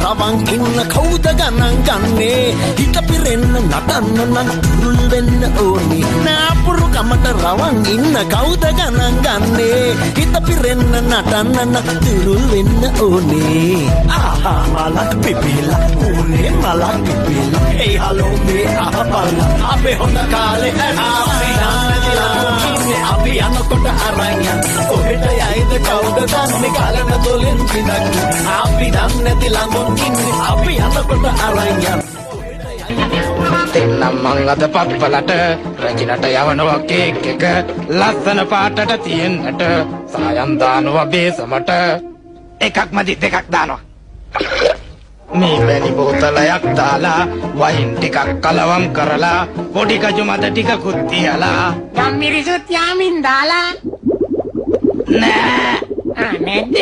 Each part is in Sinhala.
රවං ඉන්න කවුද ගණන් ගන්නේ හිත පිරෙන්න නටන්න නම් දුරුල් වෙන්න ඕනේ නාපුරු කමට රවං ඉන්න කවුද ගණන් ගන්නේ හිත පිරෙන්න නටන්න නම් දුරුල් වෙන්න ඕනේ ආහා මලක් පිපිලා ඕනේ මලක් පිපිලා ඒ හලෝ මේ අහපල්ල අපේ හොඳ කාලේ අපි යනකොට අරන් කොහෙට යයිද කවුද දන්නේ කාලන දොලෙන් පිටක් අපි දන්නේ නැති ළඟුන් ඉන්නේ අපි යනකොට අරන් දෙන්නම් මං අද පප්පලට රජිනට යවනවා කේක් එක ලස්සන පාටට තියෙන්නට සායම් දානවා බේසමට එකක් මදි දෙකක් දානවා මේ වැනි බෝතලයක් දාලා වයින් ටිකක් කලවම් කරලා පොඩි කජු මද ටිකකුත් තියලා ගම්මිරිසුත් යාමින් දාලා නෑ නැද්ද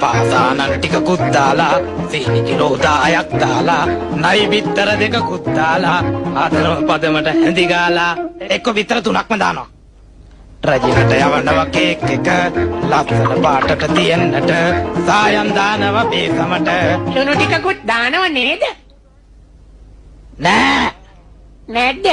පාසානන් ටිකකුත් දාලා සීනි කිලෝ 10ක් දාලා නයි බිත්තර දෙකකුත් දාලා ආතරම පදමට හැඳි ගාලා එක්ක බිත්තර 3ක්ම දානවා රජිනට යවනවා කේක් එක ලස්සන පාටට තියෙන්නට සායම් දානවා බේසමට ලුණු ටිකකුත් දානව නේද නෑ නැද්ද